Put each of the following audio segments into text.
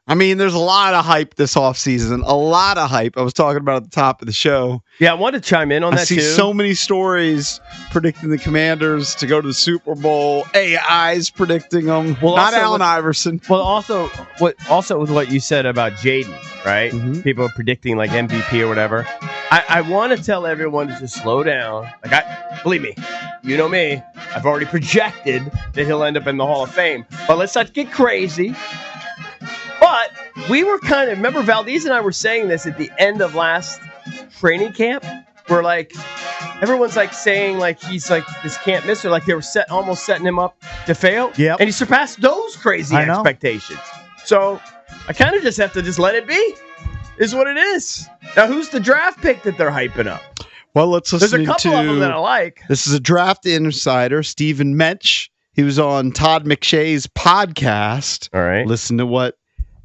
I mean, there's a lot of hype this offseason. A lot of hype. I was talking about at the top of the show. Yeah, I wanted to chime in on that, too. I see so many stories predicting the Commanders to go to the Super Bowl. AI's predicting them. Well, not Allen Iverson. Well, also with what you said about Jaden, right? Mm-hmm. People are predicting like MVP or whatever. I want to tell everyone to just slow down. Believe me, you know me. I've already projected that he'll end up in the Hall of Fame. But let's not get crazy. But we were remember Valdez and I were saying this at the end of last training camp, where like everyone's like saying like he's like this can't miss, or like they were almost setting him up to fail. Yeah, and he surpassed those crazy expectations. So I kind of just have to just let it be, is what it is. Now, who's the draft pick that they're hyping up? Well, let's listen to. There's a couple of them that I like. This is a draft insider, Stephen Mensch. He was on Todd McShay's podcast. All right, listen to what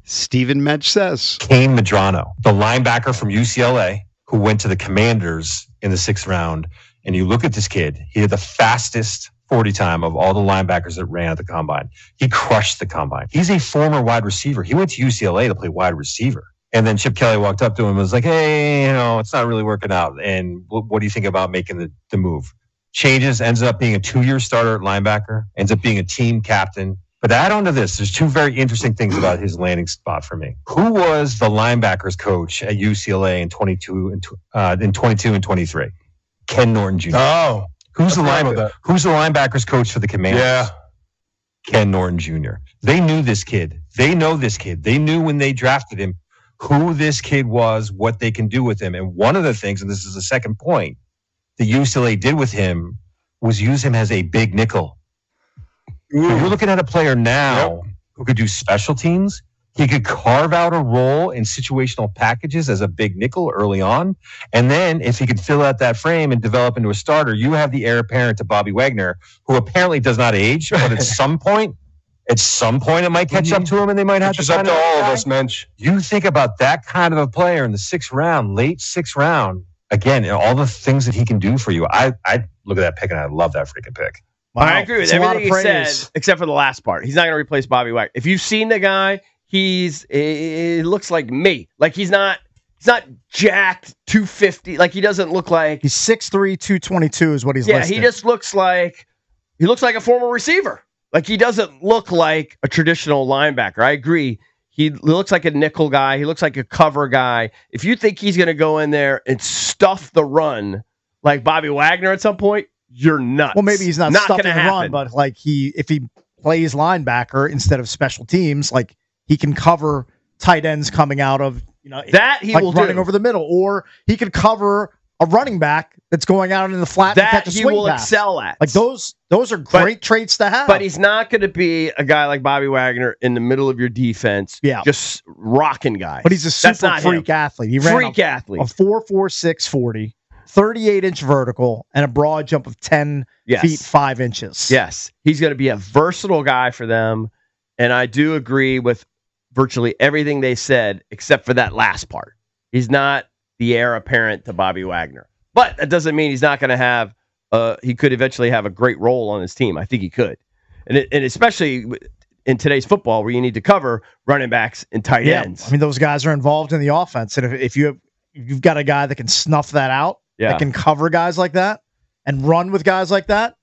Stephen Mensch says. Kane Medrano, the linebacker from UCLA who went to the Commanders in the 6th round. And you look at this kid, he had the fastest 40 time of all the linebackers that ran at the combine. He crushed the combine. He's a former wide receiver. He went to UCLA to play wide receiver. And then Chip Kelly walked up to him and was like, hey, it's not really working out. And what do you think about making the move? Changes, ends up being a 2-year starter at linebacker, ends up being a team captain. But to add on to this, there's 2 very interesting things about his landing spot for me. Who was the linebackers coach at UCLA in 22 and 23? Ken Norton Jr. Oh, who's the linebackers coach for the Commanders? Yeah, Ken Norton Jr. They knew this kid. They know this kid. They knew when they drafted him who this kid was, what they can do with him. And one of the things, and this is the second point, that UCLA did with him was use him as a big nickel. So you're looking at a player now who could do special teams. He could carve out a role in situational packages as a big nickel early on. And then if he could fill out that frame and develop into a starter, you have the heir apparent to Bobby Wagner, who apparently does not age, but at some point it might catch up to him and they might have to sign up to all of us, Mensch. You think about that kind of a player in the 6th round, late 6th round. Again, all the things that he can do for you. I look at that pick and I love that freaking pick. Wow. I agree with everything he said, except for the last part. He's not going to replace Bobby Wagner. If you've seen the guy, he looks like me. Like he's not jacked 250. Like he doesn't look like he's 6'3", 222 is what he's listed. He just looks like a former receiver. Like he doesn't look like a traditional linebacker. I agree. He looks like a nickel guy. He looks like a cover guy. If you think he's going to go in there and stuff the run like Bobby Wagner at some point, you're nuts. Well, maybe he's not stuffing the run, but like if he plays linebacker instead of special teams, like he can cover tight ends coming out of that he like will running do. over the middle, or he could cover a running back that's going out in the flat and catch a swing he will pass. excel at. Like those are great traits to have. But he's not going to be a guy like Bobby Wagner in the middle of your defense. Yeah, just rocking guys. But he's a super freak athlete. He ran a 4.46 40. 38-inch vertical, and a broad jump of 10 feet 5 inches. Yes. He's going to be a versatile guy for them, and I do agree with virtually everything they said, except for that last part. He's not the heir apparent to Bobby Wagner. But that doesn't mean he's not going to have, he could eventually have a great role on his team. I think he could. And especially in today's football where you need to cover running backs and tight ends. I mean, those guys are involved in the offense, and if you've got a guy that can snuff that out, that can cover guys like that and run with guys like that,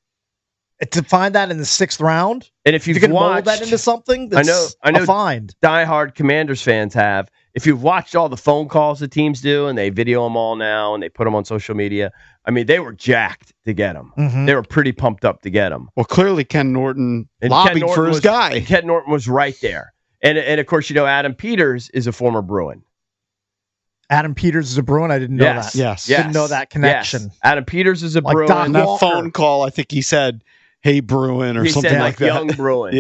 to find that in the 6th round, and if you can mold that into something, that's I know, a find. Diehard Commanders fans have. If you've watched all the phone calls the teams do, and they video them all now, and they put them on social media, I mean, they were jacked to get him. Mm-hmm. They were pretty pumped up to get him. Well, clearly Ken Norton lobbied for his guy. Ken Norton was right there, and of course, Adam Peters is a former Bruin. Adam Peters is a Bruin. I didn't know that. Yes. Didn't know that connection. Yes. Adam Peters is a Bruin. Doc In that phone call, I think he said, "Hey, Bruin," or something like that. Young Bruin.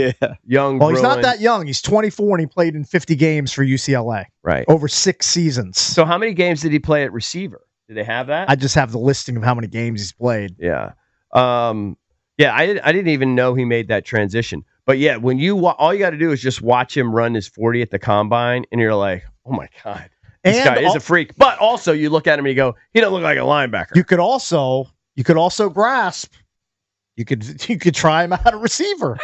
Young Bruin. Bruin. He's not that young. He's 24 and he played in 50 games for UCLA. Right. Over 6 seasons. So how many games did he play at receiver? Did they have that? I just have the listing of how many games he's played. Yeah. I didn't even know he made that transition. But yeah, when all you got to do is just watch him run his 40 at the combine, and you're like, oh my God. This guy is a freak. But also, you look at him and you go, he doesn't look like a linebacker. You could also grasp You could try him out a receiver.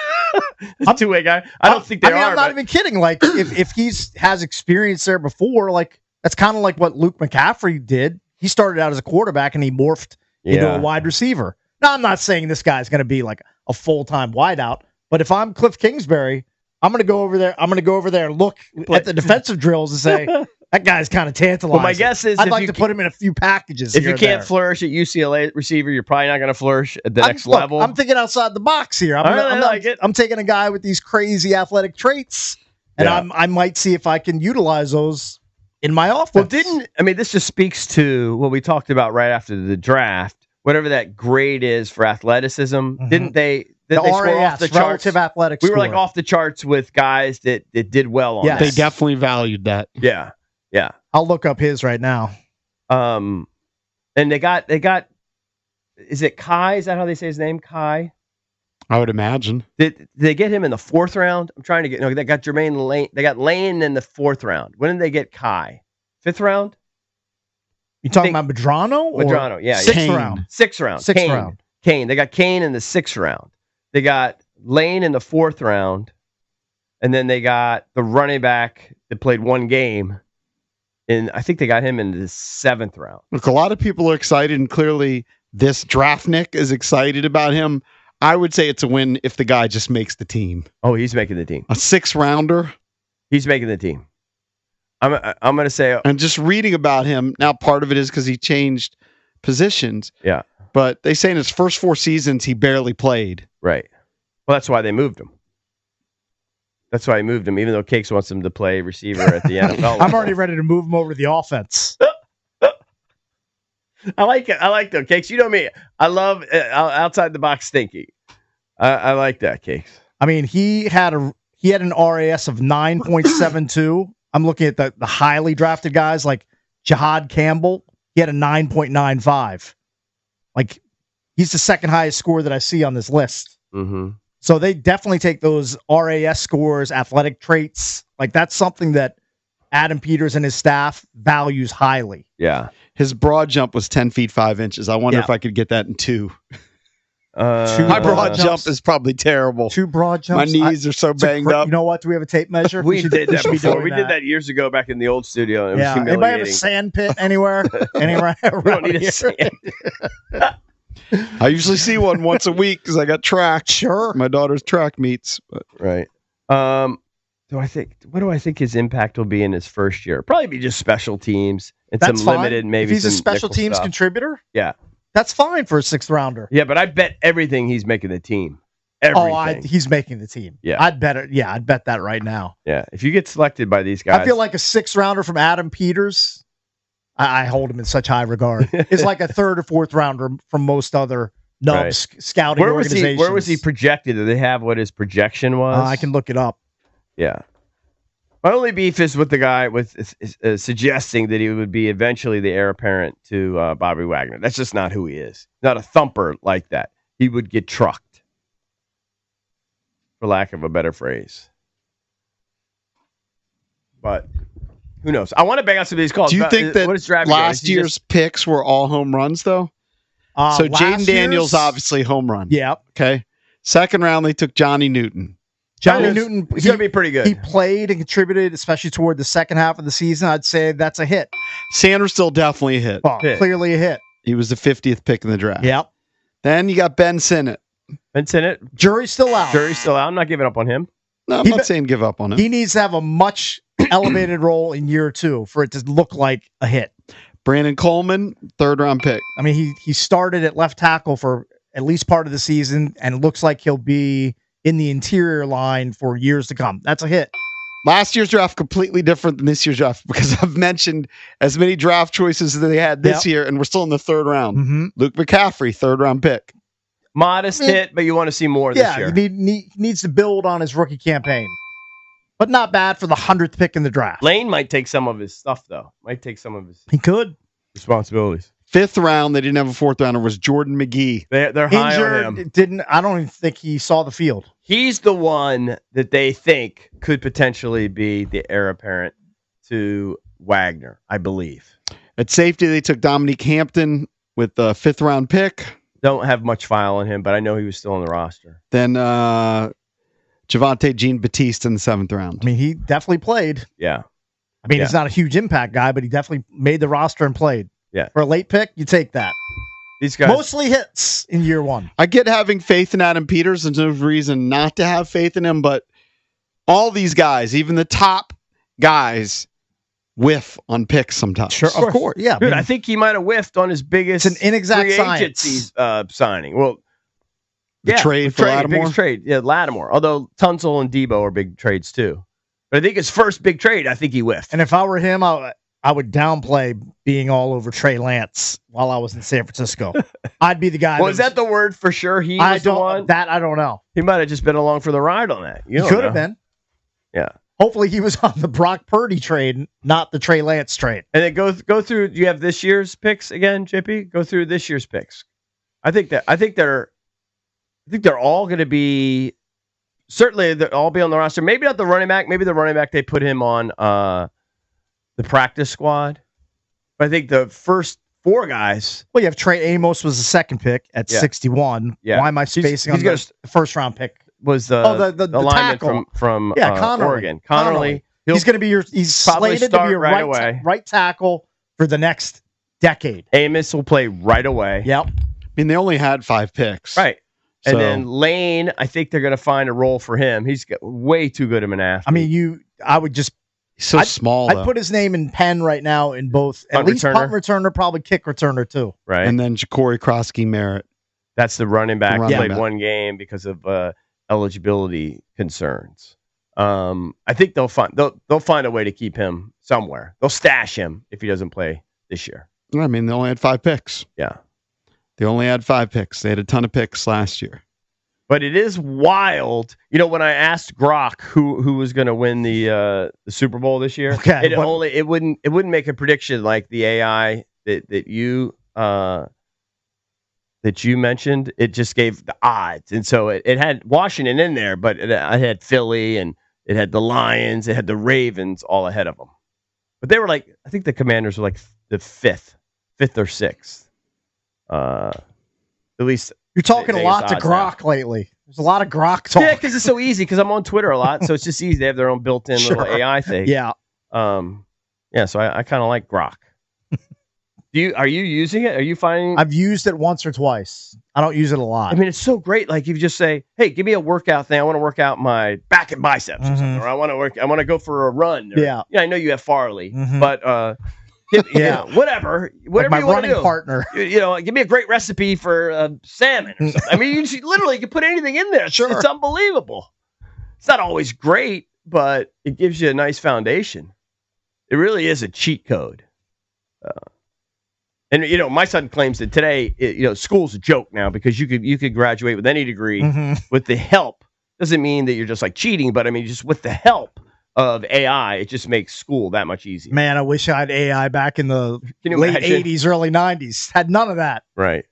Two-way guy. I don't think they are. I'm not even kidding. Like if he's has experience there before, like that's kind of like what Luke McCaffrey did. He started out as a quarterback and he morphed into a wide receiver. Now, I'm not saying this guy's going to be like a full-time wideout, but if I'm Cliff Kingsbury, I'm going to go over there. I'm going to go over there and look at the defensive drills and say, that guy's kind of tantalizing. Well, my guess is I'd like to put him in a few packages. If you can't flourish at UCLA receiver, you're probably not going to flourish at the next level. I'm thinking outside the box here. I'm taking a guy with these crazy athletic traits, and I might see if I can utilize those in my offense. Well, this just speaks to what we talked about right after the draft. Whatever that grade is for athleticism, didn't they? Did they score off the charts? Relative athletic We score. were like off the charts with guys that did well on that. They definitely valued that. Yeah. I'll look up his right now. And they got. Is it Kai? Is that how they say his name? Kai. I would imagine. Did they get him in the 4th round? I'm trying to get. No, they got Jermaine Lane. They got Lane in the 4th round. When did they get Kai? 5th round. You talking about Medrano? Medrano, yeah. 6th round. 6th round. 6th round. Kane. They got Kane in the 6th round. They got Lane in the 4th round. And then they got the running back that played one game. And I think they got him in the 7th round. Look, a lot of people are excited, and clearly this draftnik is excited about him. I would say it's a win if the guy just makes the team. Oh, he's making the team. A 6th rounder. He's making the team. I'm going to say... And just reading about him, now part of it is because he changed positions. Yeah. But they say in his first 4 seasons, he barely played. Right. Well, that's why they moved him. That's why he moved him, even though Cakes wants him to play receiver at the NFL. I'm already ready to move him over to the offense. I like it. I like that, Cakes. You know me. I love outside the box stinky. I like that, Cakes. I mean, he had an RAS of 9.72. I'm looking at the highly drafted guys like Jahad Campbell. He had a 9.95. Like, he's the second highest score that I see on this list. Mm-hmm. So they definitely take those RAS scores, athletic traits. Like, that's something that Adam Peters and his staff values highly. Yeah. His broad jump was 10 feet 5 inches. I wonder if I could get that in 2. My broad jump is probably terrible. 2 broad jumps. My knees are so banged up. You know what? Do we have a tape measure? We did that before. We did that years ago back in the old studio. It was humiliating. Anybody have a sand pit anywhere? Anywhere we don't need a sand. I usually see one once a week because I got track. Sure. My daughter's track meets. But. Right. What do I think his impact will be in his first year? Probably be just special teams and That's some fine. limited, maybe if he's some a special nickel teams stuff. contributor, Yeah. That's fine for a 6th rounder. Yeah, but I bet everything he's making the team. Everything. He's making the team. Yeah. I'd bet it. Yeah, I'd bet that right now. Yeah. If you get selected by these guys. I feel like a 6th rounder from Adam Peters, I hold him in such high regard. It's like a 3rd or 4th rounder from most other Nubs scouting organizations. Where was he projected? Do they have what his projection was? I can look it up. Yeah. My only beef is with the guy suggesting that he would be eventually the heir apparent to Bobby Wagner. That's just not who he is. Not a thumper like that. He would get trucked, for lack of a better phrase. But who knows? I want to bang out some of these calls. Do you think that last year's picks were all home runs, though? So Jaden Daniels, obviously home run. Yeah. Okay. 2nd round, they took Johnny Newton. Johnny Newton, he's going to be pretty good. He played and contributed, especially toward the second half of the season. I'd say that's a hit. Sanders still definitely a hit. Oh, clearly a hit. He was the 50th pick in the draft. Yep. Then you got Ben Sinnott. Jury's still out. I'm not giving up on him. No, I'm not saying give up on him. He needs to have a much elevated role in year 2 for it to look like a hit. Brandon Coleman, 3rd round pick. I mean, he started at left tackle for at least part of the season, and it looks like he'll be in the interior line for years to come. That's a hit. Last year's draft completely different than this year's draft because I've mentioned as many draft choices that they had this year, and we're still in the 3rd round. Mm-hmm. Luke McCaffrey, 3rd round pick. Modest hit, but you want to see more this year. He needs to build on his rookie campaign. But not bad for the 100th pick in the draft. Lane might take some of his stuff, though. He could. Responsibilities. 5th round, they didn't have a 4th rounder, was Jordan McGee. They're high on him. I don't even think he saw the field. He's the one that they think could potentially be the heir apparent to Wagner, I believe. At safety, they took Dominique Hampton with the 5th round pick. don't have much file on him, but I know he was still on the roster. Then Javonte Jean-Baptiste in the 7th round. I mean, he definitely played. Yeah. I mean, he's not a huge impact guy, but he definitely made the roster and played. Yeah. For a late pick, you take that. These guys Mostly hits in year one. I get having faith in Adam Peters. There's no reason not to have faith in him, but all these guys, even the top guys, whiff on picks sometimes. Sure, of course. Yeah. Dude, I think he might have whiffed on his biggest It's an inexact free science. agency signing. Well, The trade for Lattimore? biggest trade. Yeah, Lattimore. Although Tunsil and Debo are big trades too. But I think his first big trade, I think he whiffed. And if I were him, I would downplay being all over Trey Lance while I was in San Francisco. I'd be the guy. Was that the word for sure? I don't know. He might have just been along for the ride on that. He could have been. Yeah. Hopefully he was on the Brock Purdy trade, not the Trey Lance trade. And then go through. Do you have this year's picks again, JP? Go through this year's picks. I think they're all going to be. Certainly, they'll all be on the roster. Maybe not the running back. Maybe the running back, they put him on the practice squad. But I think the first 4 guys. Well, you have Trey Amos was the second pick at 61. Yeah. Why am I spacing on the first round pick? Was the lineman from Oregon. Connerly. He's going to be he's slated to be a right tackle for the next decade. Amos will play right away. Yep. I mean, they only had 5 picks. Right. And then Lane, I think they're going to find a role for him. He's way too good of an athlete. I mean, I would just. He's so small. I'd put his name in pen right now in both. At least punt returner, probably kick returner too. Right. And then Ja'Cory Krosky-Merritt. That's the running back. Played one game because of eligibility concerns. I think they'll find a way to keep him somewhere. They'll stash him if he doesn't play this year. I mean, they only had 5 picks. Yeah. They only had 5 picks. They had a ton of picks last year. But it is wild. You know, when I asked Grok who was going to win the Super Bowl this year, it wouldn't make a prediction like the AI that you mentioned. It just gave the odds, and so it had Washington in there, but it had Philly and it had the Lions, it had the Ravens all ahead of them. But they were like, I think the Commanders were like the fifth or sixth. At least you're talking a lot to Grok lately. There's a lot of Grok talk. Yeah, because it's so easy. Because I'm on Twitter a lot, so it's just easy. They have their own built-in little AI thing. Yeah. So I kind of like Grok. Are you using it? Are you finding? I've used it once or twice. I don't use it a lot. I mean, it's so great. Like you just say, "Hey, give me a workout thing. I want to work out my back and biceps, or something, or I want to go for a run." Or, yeah, I know you have Farley, but. Whatever like my you want to do. Partner. Give me a great recipe for salmon or something. I mean, you can put anything in there. Sure. It's unbelievable. It's not always great, but it gives you a nice foundation. It really is a cheat code. And my son claims that today, school's a joke now because you could graduate with any degree with the help. Doesn't mean that you're just like cheating, but I mean just with the help of AI, it just makes school that much easier. Man, I wish I had AI back in the late 80s, early 90s. Had none of that. Right.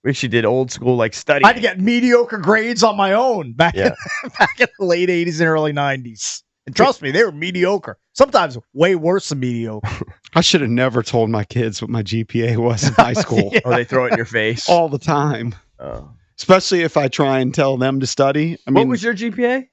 Wish you did old school like study. I had to get mediocre grades on my own back in the late 80s and early 90s. And trust me, they were mediocre. Sometimes way worse than mediocre. I should have never told my kids what my GPA was in high school. Yeah. Or they throw it in your face. All the time. Oh. Especially if I try and tell them to study. What was your GPA?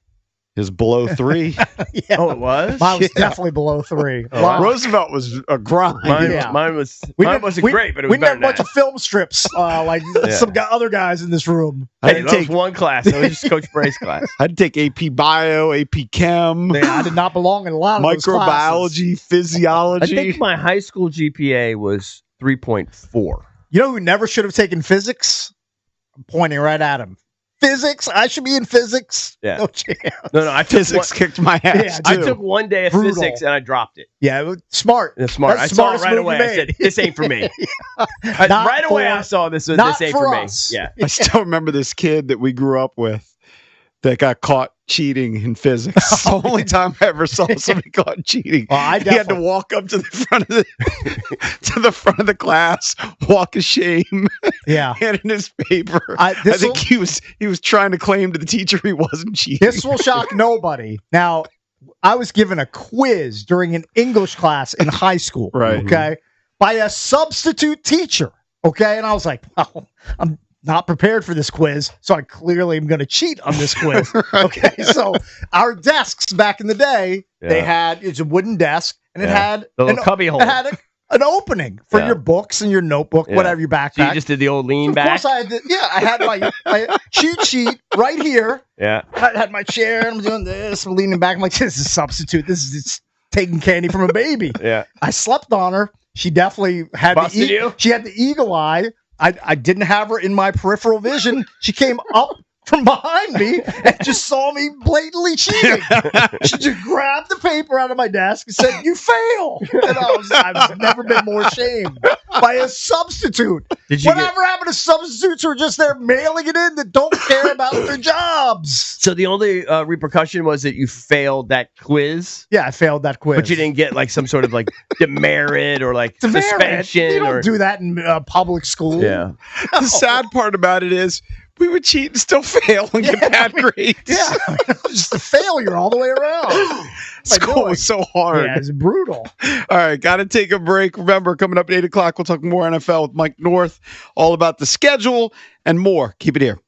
Is below 3. Yeah. Oh, it was? Mine was definitely below 3. Wow. Roosevelt was a grind. Mine wasn't great, but it was better. We met a bunch of film strips, like some other guys in this room. I had to take one class. It was just Coach Bray's class. I had to take AP Bio, AP Chem. Yeah, I did not belong in a lot of those microbiology, physiology. I think my high school GPA was 3.4. You know who never should have taken physics? I'm pointing right at him. Physics? I should be in physics. Yeah. No chance. No. I physics kicked my ass. I took one day of physics and I dropped it. Yeah, smart. Yeah, smart. I saw it right away. I said, "This ain't for me." Right away, I saw this. This ain't for me. Yeah. I still remember this kid that we grew up with that got caught cheating in physics. It's the only time I ever saw somebody caught cheating. Well, he had to walk up to the front of the class, walk of shame. Yeah, hand in his paper. I think he was trying to claim to the teacher he wasn't cheating. This will shock nobody. Now, I was given a quiz during an English class in high school. Right. Okay, by a substitute teacher. Okay, and I was like, "Well, I'm not prepared for this quiz, so I clearly am going to cheat on this quiz. Okay, so our desks back in the day, it's a wooden desk, and it had the little cubby hole. It had an opening for your books and your notebook, whatever, your backpack. So you just did the old lean back? Of course I had my cheat sheet right here. Yeah. I had my chair, and I'm doing this, I'm leaning back. I'm like, this is a substitute. This is taking candy from a baby. Yeah. I slept on her. She definitely had she had the eagle eye. I didn't have her in my peripheral vision. She came up from behind me and just saw me blatantly cheating. She just grabbed the paper out of my desk and said, "You fail." And I've never been more shamed by a substitute. Whatever happened to substitutes who are just there mailing it in that don't care about their jobs? So the only repercussion was that you failed that quiz? Yeah, I failed that quiz. But you didn't get like some sort of like demerit or like suspension? You don't do that in public school. Yeah. The sad part about it is we would cheat and still fail and get bad grades. Yeah, just a failure all the way around. School was so hard. Yeah, it's brutal. All right, got to take a break. Remember, coming up at 8 o'clock, we'll talk more NFL with Mike North, all about the schedule and more. Keep it here.